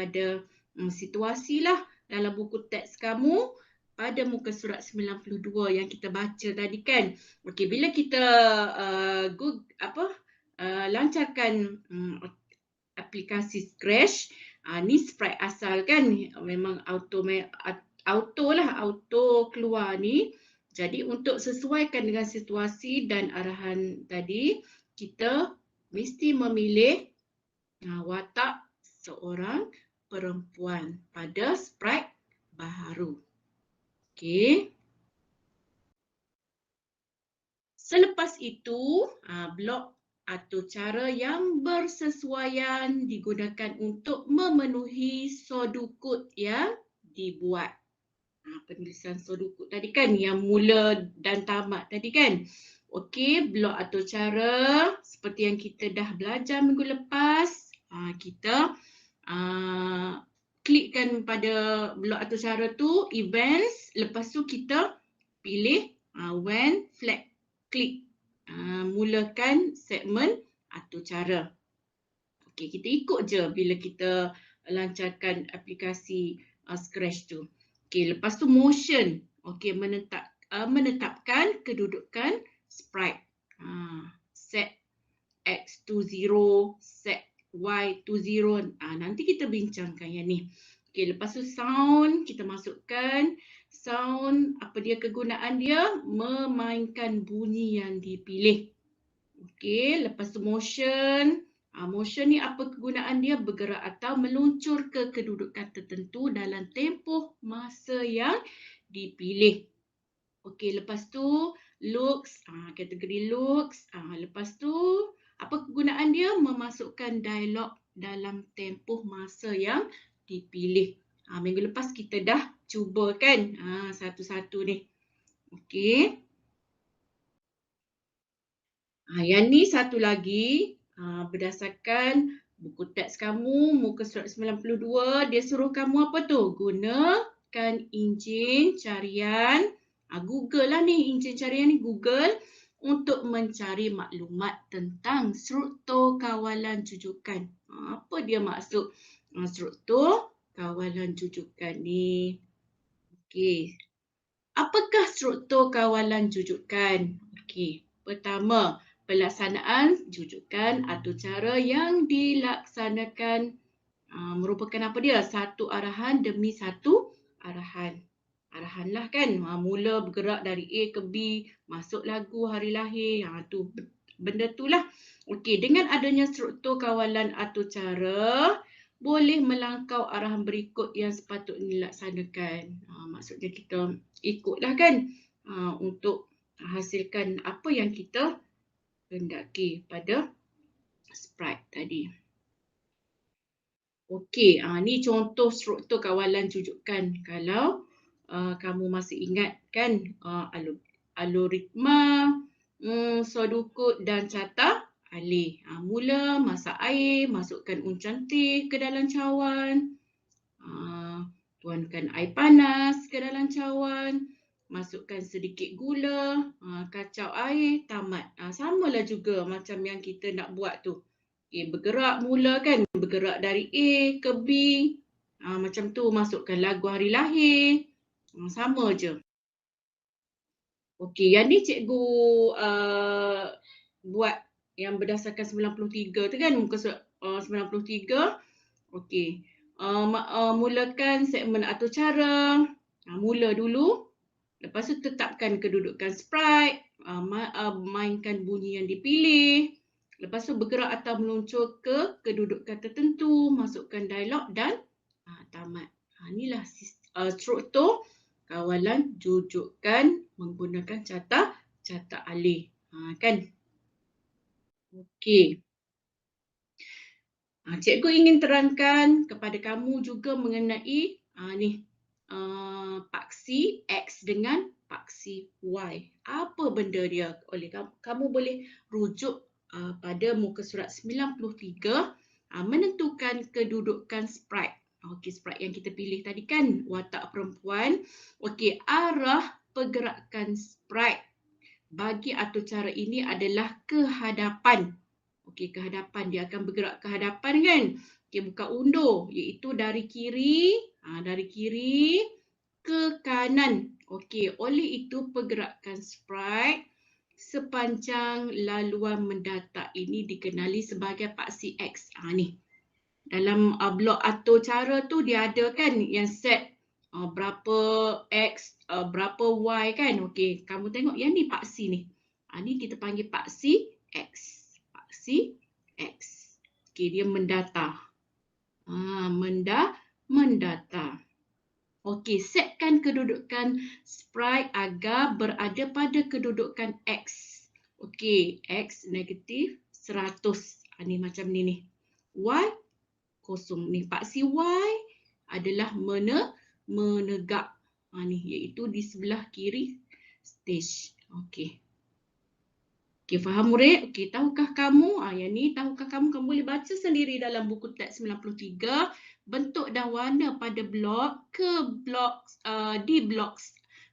kepada situasi lah dalam buku teks kamu pada muka surat 92 yang kita baca tadi kan. Okey, bila kita lancarkan aplikasi Scratch, ni sprite asal kan, memang auto keluar ni. Jadi untuk sesuaikan dengan situasi dan arahan tadi, kita mesti memilih watak seorang perempuan pada sprite baharu. Okey. Selepas itu, blok atau cara yang bersesuaian digunakan untuk memenuhi sodukut yang dibuat. Penulisan sodukut tadi kan, yang mula dan tamat tadi kan. Okey, blok atau cara seperti yang kita dah belajar minggu lepas, kita klikkan pada blok atau cara tu, events, lepas tu kita pilih when flag klik. Mulakan segmen atau cara. Okey, kita ikut je bila kita lancarkan aplikasi Scratch tu. Okey, lepas tu motion. Okey, menetapkan kedudukan sprite. Set X to 0, set Y to 0. Nanti kita bincangkan yang ni. Okey, lepas tu sound, kita masukkan sound, apa dia kegunaan dia? Memainkan bunyi yang dipilih. Okey, lepas tu motion. Motion ni apa kegunaan dia? Bergerak atau meluncur ke kedudukan tertentu dalam tempoh masa yang dipilih. Okey, lepas tu looks, kategori looks. Lepas tu apa kegunaan dia? Memasukkan dialog dalam tempoh masa yang dipilih. Minggu lepas kita dah cuba kan satu-satu ni. Okey. Yang ni satu lagi, berdasarkan buku teks kamu, muka surat 92, dia suruh kamu apa tu? Gunakan enjin carian, Google lah ni, enjin carian ni Google, untuk mencari maklumat tentang struktur kawalan jujukan. Apa dia maksud struktur kawalan jujukan ni? Okey. Apakah struktur kawalan jujukan? Okey, pertama, pelaksanaan jujukan atau cara yang dilaksanakan merupakan apa dia? Satu arahan demi satu arahan. Arahan lah kan, mula bergerak dari A ke B, masuk lagu, hari lahir, tu benda tu lah. Okey, dengan adanya struktur kawalan atau cara, boleh melangkau arahan berikut yang sepatutnya dilaksanakan. Maksudnya kita ikutlah kan untuk hasilkan apa yang kita hendaki pada sprite tadi. Okey, ni contoh struktur kawalan jujukan. Kalau kamu masih ingat kan, algoritma, sodukut dan carta alih. Mula masak air, masukkan uncang teh ke dalam cawan. Tuangkan air panas ke dalam cawan. Masukkan sedikit gula, kacau air, tamat. Samalah juga macam yang kita nak buat tu. Okay, bergerak mula kan, bergerak dari A ke B. Macam tu, masukkan lagu hari lahir. Sama je. Okey, yang ni cikgu buat yang berdasarkan 93 tu kan, muka surat 93. Okey, mulakan segmen atau cara. Mula dulu. Lepas tu tetapkan kedudukan sprite. Mainkan bunyi yang dipilih. Lepas tu bergerak atau meluncur ke kedudukan tertentu. Masukkan dialog dan tamat. Inilah struktur kawalan jujukan menggunakan carta alih. Kan? Okey. Cikgu ingin terangkan kepada kamu juga mengenai paksi X dengan paksi Y. Apa benda dia? Oleh kamu boleh rujuk pada muka surat 93, menentukan kedudukan sprite. Okey, sprite yang kita pilih tadi kan, watak perempuan. Okey, arah pergerakan sprite bagi atau cara ini adalah ke hadapan. Okey, ke hadapan, dia akan bergerak ke hadapan kan. Okey, buka undur iaitu dari kiri, dari kiri ke kanan. Okey, oleh itu pergerakan sprite sepanjang laluan mendatar ini dikenali sebagai paksi X. Ni. Dalam blok atur cara tu dia ada kan yang set berapa X, berapa Y kan. Okey, kamu tengok yang ni paksi ni. Ni kita panggil paksi X. Paksi X. Okey, dia mendatar. Mendatar. Okey, setkan kedudukan sprite agar berada pada kedudukan X. Okey, X negatif 100. Ni macam ni. Y kosong. Ni paksi Y adalah menegak. Ni iaitu di sebelah kiri stage. Okey. Okey, faham murid? Okey, tahukah kamu? Yang ni tahukah kamu? Kamu boleh baca sendiri dalam buku teks 93. Bentuk dan warna pada blok di blok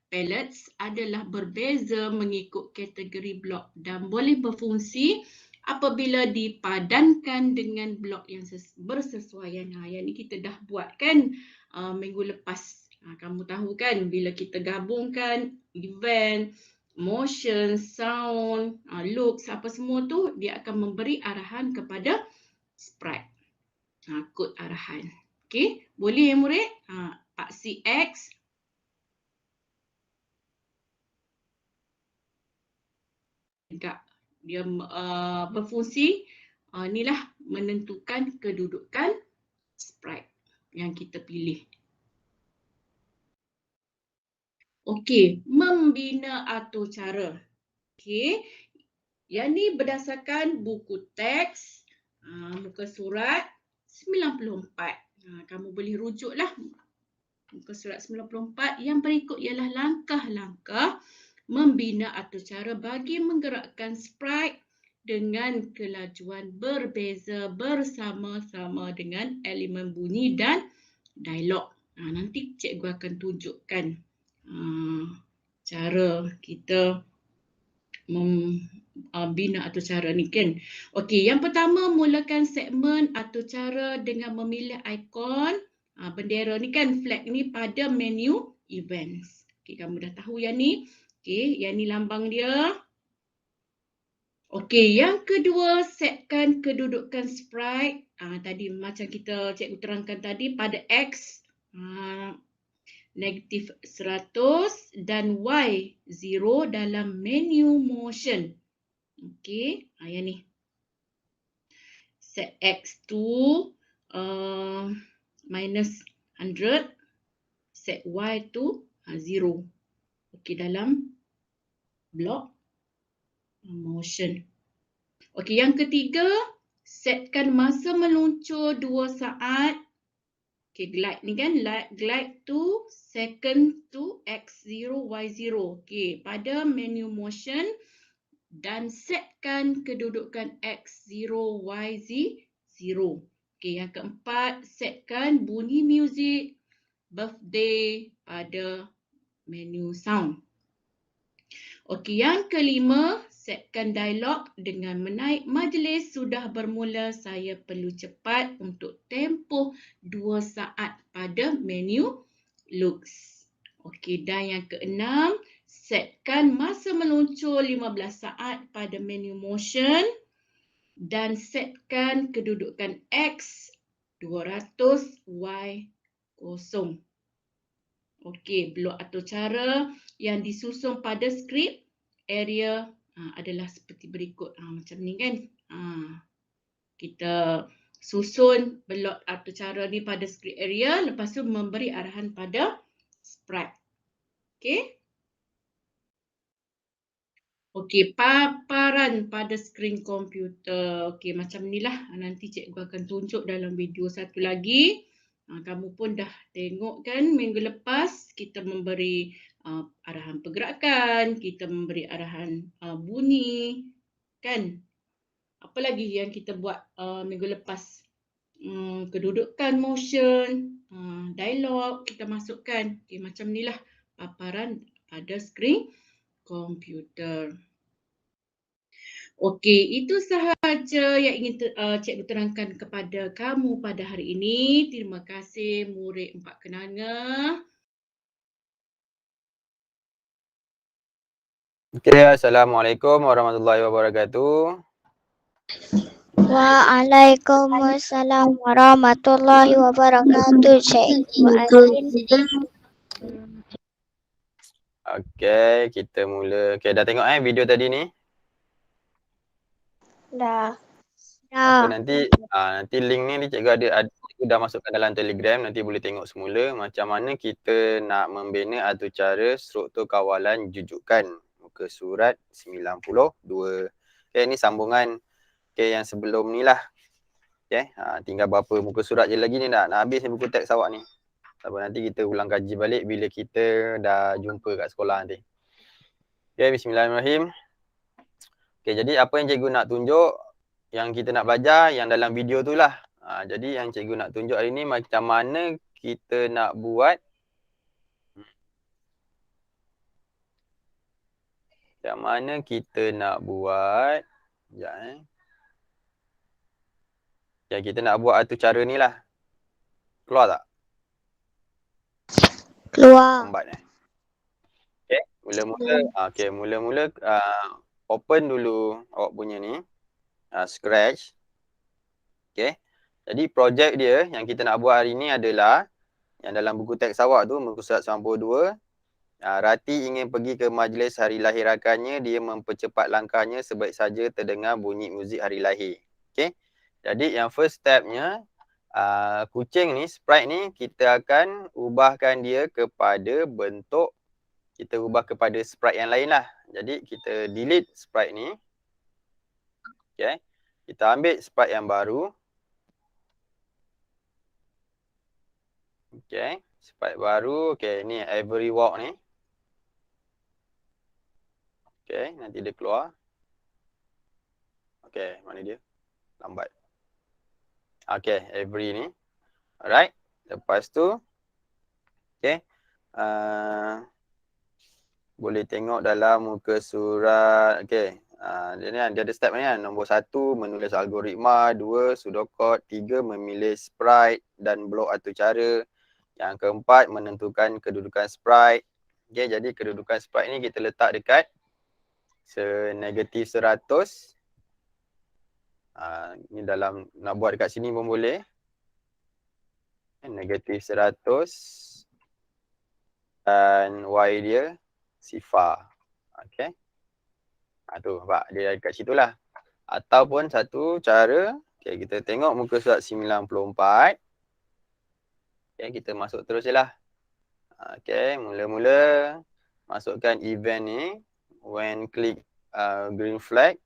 pallets adalah berbeza mengikut kategori blok dan boleh berfungsi apabila dipadankan dengan blok yang bersesuaian. Yang ni kita dah buat kan minggu lepas. Kamu tahu kan bila kita gabungkan event, motion, sound, looks, apa semua tu dia akan memberi arahan kepada sprite. Kod arahan. Okey, boleh ya murid? Paksi X dia berfungsi inilah menentukan kedudukan sprite yang kita pilih. Okey, membina atur cara. Okey, yang ni berdasarkan buku teks muka surat 94. Kamu boleh rujuklah muka surat 94. Yang berikut ialah langkah-langkah membina atur cara bagi menggerakkan sprite dengan kelajuan berbeza bersama-sama dengan elemen bunyi dan dialog. Nanti cikgu akan tunjukkan cara kita membina atur cara ni kan. Okey, yang pertama mulakan segmen atur cara dengan memilih ikon bendera ni kan, flag ni pada menu events. Okey, kamu dah tahu yang ni. Okey, yang ni lambang dia. Okey, yang kedua setkan kedudukan sprite. Tadi macam cikgu terangkan tadi pada X negatif 100 dan Y 0 dalam menu motion. Okey, yang ni. Set X to minus 100. Set Y to 0. Okey, dalam blok motion. Okey, yang ketiga, setkan masa meluncur 2 saat. Okey, glide ni kan, glide to second to X0, Y0. Okey, pada menu motion dan setkan kedudukan X0, YZ0. Okey, yang keempat, setkan bunyi muzik birthday pada menu sound. Okey, yang kelima, setkan dialog dengan menaik majlis sudah bermula saya perlu cepat untuk tempoh 2 saat pada menu looks. Okey, dan yang keenam, setkan masa meluncur 15 saat pada menu motion dan setkan kedudukan X 200 Y 0. Okey, blok atur cara yang disusun pada skrip area adalah seperti berikut. Macam ni kan. Kita susun blok atur cara ni pada skrip area, lepas tu memberi arahan pada sprite. Okey. Okey, paparan pada skrin komputer. Okey, macam inilah. Nanti cikgu akan tunjuk dalam video satu lagi. Kamu pun dah tengok kan minggu lepas kita memberi arahan pergerakan, kita memberi arahan bunyi, kan? Apa lagi yang kita buat minggu lepas? Kedudukan motion, dialog kita masukkan. Okay, macam inilah paparan pada skrin komputer. Okey, itu sahaja yang ingin cikgu terangkan kepada kamu pada hari ini. Terima kasih murid 4 kenanga. Okey, Assalamualaikum warahmatullahi wabarakatuh. Waalaikumsalam warahmatullahi wabarakatuh, Cikgu Azrin. Okey, kita mula. Okey, dah tengok video tadi ni? Dah. Okey, nanti link ni cikgu cikgu dah masukkan dalam Telegram, nanti boleh tengok semula macam mana kita nak membina atur cara struktur kawalan jujukan muka surat 92. Okey, ni sambungan yang sebelum ni lah. Okey, tinggal berapa muka surat je lagi ni nak habis ni buku teks awak ni. Sebab nanti kita ulang kaji balik bila kita dah jumpa kat sekolah nanti. Okay, bismillahirrahmanirrahim. Okay, jadi apa yang cikgu nak tunjuk, yang kita nak belajar, yang dalam video tu lah. Jadi yang cikgu nak tunjuk hari ni macam mana kita nak buat. Macam mana kita nak buat. Sekejap Okay, kita nak buat atur cara ni lah. Keluar tak? Keluar. Lambat Okay, mula-mula open dulu awak punya ni. Scratch. Okay. Jadi projek dia yang kita nak buat hari ni adalah yang dalam buku teks awak tu, muka surat 92. Rati ingin pergi ke majlis hari lahir rakannya. Dia mempercepat langkahnya sebaik saja terdengar bunyi muzik hari lahir. Okay. Jadi yang first stepnya, kucing ni, sprite ni, kita akan ubahkan dia kepada bentuk, kita ubah kepada sprite yang lain lah. Jadi kita delete sprite ni. Okay. Kita ambil sprite yang baru. Okay, sprite baru. Okay, ni every walk ni. Okay, nanti dia keluar. Okay, mana dia? Lambat. Okay, every ni. Alright, lepas tu. Okay. Boleh tengok dalam muka surat. Okay. Dia ada step ni kan. Nombor 1, menulis algoritma. 2, pseudocode. 3, memilih sprite dan blok atur cara. Yang keempat, menentukan kedudukan sprite. Okay, jadi kedudukan sprite ni kita letak dekat negatif 100. Ni dalam, nak buat dekat sini pun boleh. Negatif 100. Dan Y dia sifar. Okay. Tu nampak dia dekat situ lah. Ataupun satu cara, okay, kita tengok muka surat 94. Okay, kita masuk terus je lah. Okay, mula-mula masukkan event ni. When click green flag.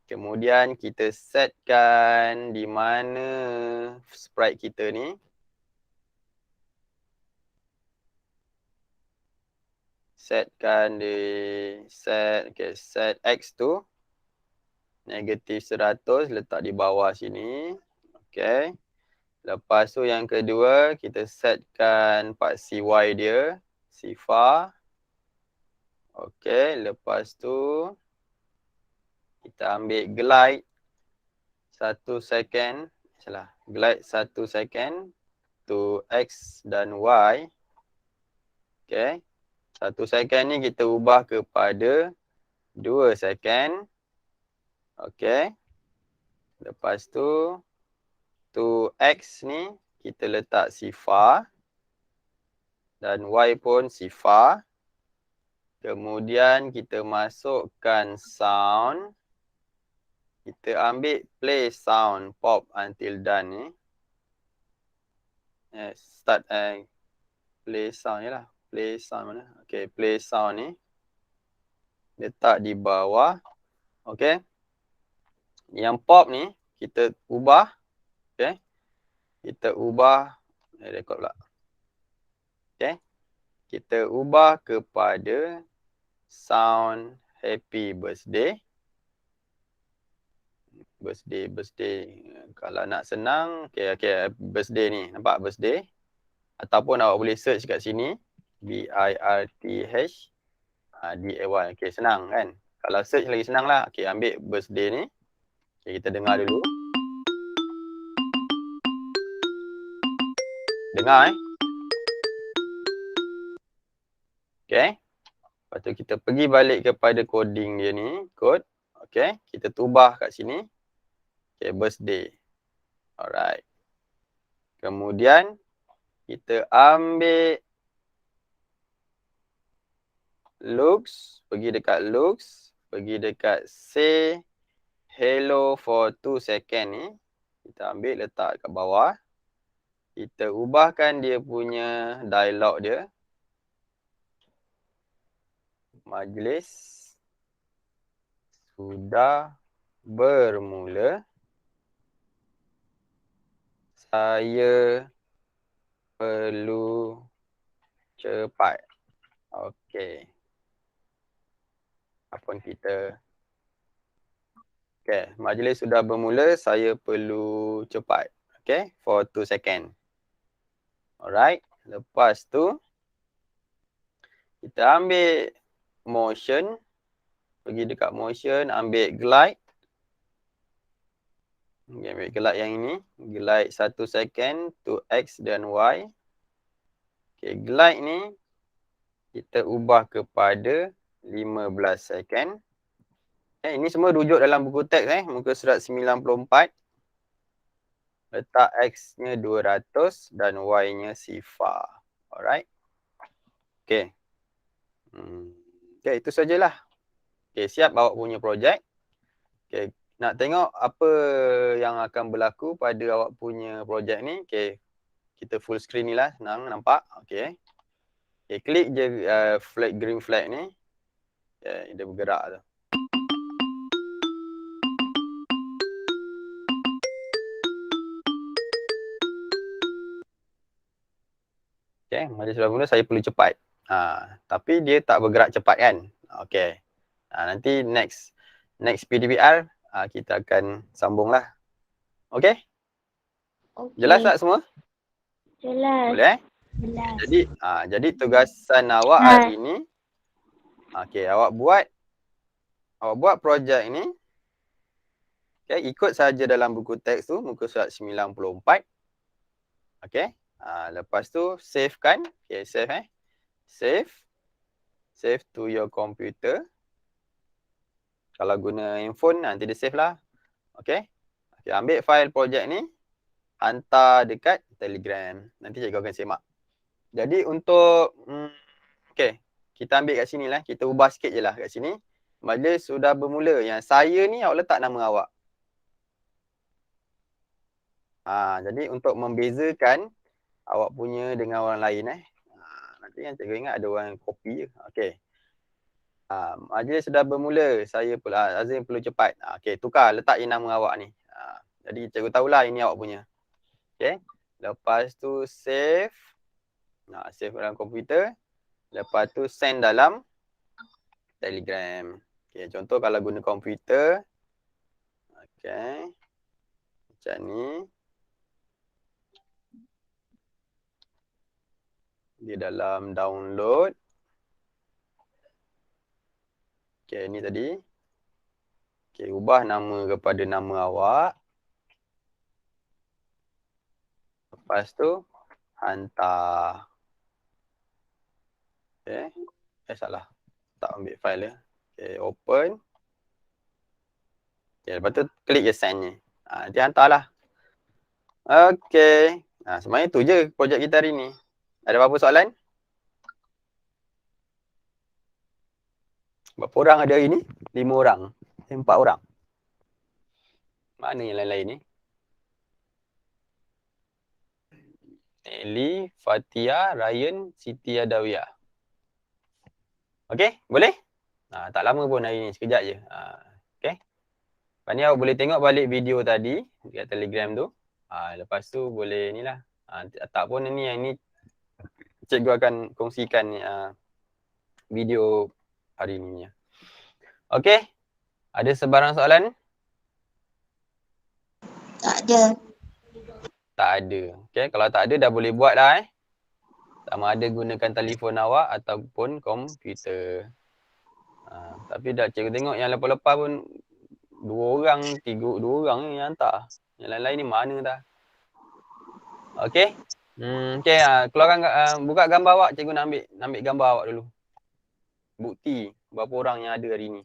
Kemudian kita setkan di mana sprite kita ni. Setkan di set X tu. Negatif 100 letak di bawah sini. Okay. Lepas tu yang kedua, kita setkan part CY dia. Sifar. Okay, lepas tu kita ambil glide 1 second. Glide 1 second to X dan Y. Okay. 1 second ni kita ubah kepada 2 second. Okay. Lepas tu to X ni kita letak sifar dan Y pun sifar. Kemudian kita masukkan sound. Kita ambil play sound pop until done ni. Start play sound je lah. Play sound mana? Okay, play sound ni letak di bawah. Okay. Yang pop ni kita ubah. Okay. Kita ubah record pula. Okay. Kita ubah kepada sound happy birthday. Birthday. Kalau nak senang, okay, birthday ni. Nampak birthday? Ataupun awak boleh search kat sini. BIRTH DAY. Okay, senang kan? Kalau search lagi senang lah. Okay, ambil birthday ni. Okay, kita dengar dulu. Dengar Okay. Lepas tu kita pergi balik kepada coding dia ni. Code. Okay. Kita tubah kat sini. Okay, birthday. Alright. Kemudian kita ambil looks. Pergi dekat looks. Pergi dekat say hello for 2 second ni. Kita ambil letak kat bawah. Kita ubahkan dia punya dialog dia. Majlis sudah bermula. Saya perlu cepat. Okey. Apa kita? Okey, majlis sudah bermula. Saya perlu cepat. Okey, for 2 second. Alright. Lepas tu kita ambil motion. Pergi dekat motion, ambil glide. Okay, ambil glide yang ini. Glide 1 second to X dan Y. Okay, glide ni kita ubah kepada 15 second. Okay, ini semua rujuk dalam buku teks muka surat 94. Letak X-nya 200 dan Y-nya sifar. Alright. Okay. Okay, itu sajalah. Okay, siap awak punya projek. Okay, nak tengok apa yang akan berlaku pada awak punya projek ni. Okay, kita full screen ni lah, senang nampak. Okay. Okay, klik je flag, green flag ni. Okay, dia bergerak tu. Okay, majlis sudah bermula, saya perlu cepat. Tapi dia tak bergerak cepat kan. Okay. Nanti next PDPR kita akan sambung lah. Okay? Jelas tak semua? Jelas. Boleh Jelas. Jadi tugasan awak hari ni, okay, awak buat projek ni. Okay, ikut saja dalam buku teks tu, muka surat 94. Okay. Lepas tu save kan. Okay, save Save to your computer. Kalau guna handphone nanti dia save lah. Okay. Okay, ambil file projek ni. Hantar dekat Telegram. Nanti cikgu akan semak. Jadi untuk okay, kita ambil kat sini lah. Kita ubah sikit je lah kat sini. Majlis sudah bermula. Yang saya ni awak letak nama awak. Jadi untuk membezakan awak punya dengan orang lain nanti yang cikgu ingat ada orang copy je. Okay. Majlis sudah bermula. Saya pula Azim perlu cepat. Okay, tukar letak nama awak ni. Jadi cikgu tahulah ini awak punya. Okay. Lepas tu save. Save dalam komputer. Lepas tu send dalam Telegram. Okay, contoh kalau guna komputer. Okay. Macam ni. Dia dalam download. Okay, ni tadi. Okay, ubah nama kepada nama awak. Lepas tu, hantar. Okay. Salah. Tak ambil file dia. Okay, open. Okay, lepas tu, klik je send ni. Dia hantarlah. Okay. Sebenarnya tu je projek kita hari ni. Ada apa-apa soalan? Berapa orang ada hari ni? 5 orang. 4 orang. Mana yang lain-lain ni? Nelly, Fatia, Ryan, Siti Adawiyah. Okey, boleh? Tak lama pun hari ni, sekejap je. Okey. Lepas ni awak boleh tengok balik video tadi dekat Telegram tu. Lepas tu boleh ni lah. Tak pun ni yang ni cikgu akan kongsikan video hari ni. Okey. Ada sebarang soalan? Tak ada. Tak ada. Okey, kalau tak ada dah boleh buat lah Sama ada gunakan telefon awak ataupun komputer. Tapi dah cikgu tengok yang lepas-lepas pun 2 orang, 2 orang ni yang hantar. Yang lain-lain ni mana dah. Okey. Okey, keluarkan buka gambar awak, cikgu nak ambil gambar awak dulu. Bukti berapa orang yang ada hari ni.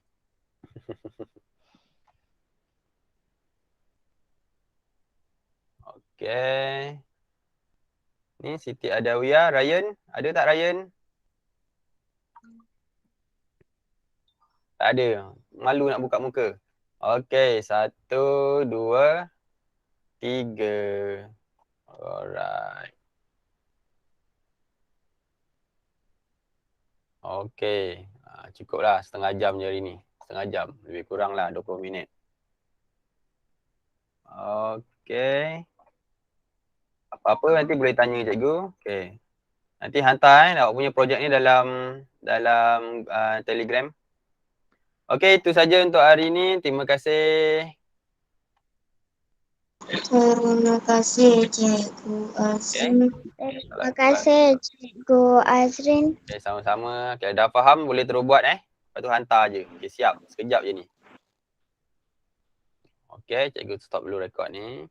Okey. Ni Siti Adawiyah, Ryan, ada tak Ryan? Tak ada. Malu nak buka muka. Okey, 1, 2, 3. Alright. Okey. Cukuplah setengah jam je hari ni. Setengah jam. Lebih kurang lah 20 minit. Okey. Apa-apa nanti boleh tanya cikgu. Okey. Nanti hantar awak punya projek ni dalam Telegram. Okey, itu saja untuk hari ni. Terima kasih. Terima kasih Cikgu Azrin. Terima kasih Cikgu Azrin. Okey, sama-sama. Kalau dah faham boleh terus buat Lepas tu hantar je. Okey, siap. Sekejap je ni. Okey, cikgu stop dulu rekod ni.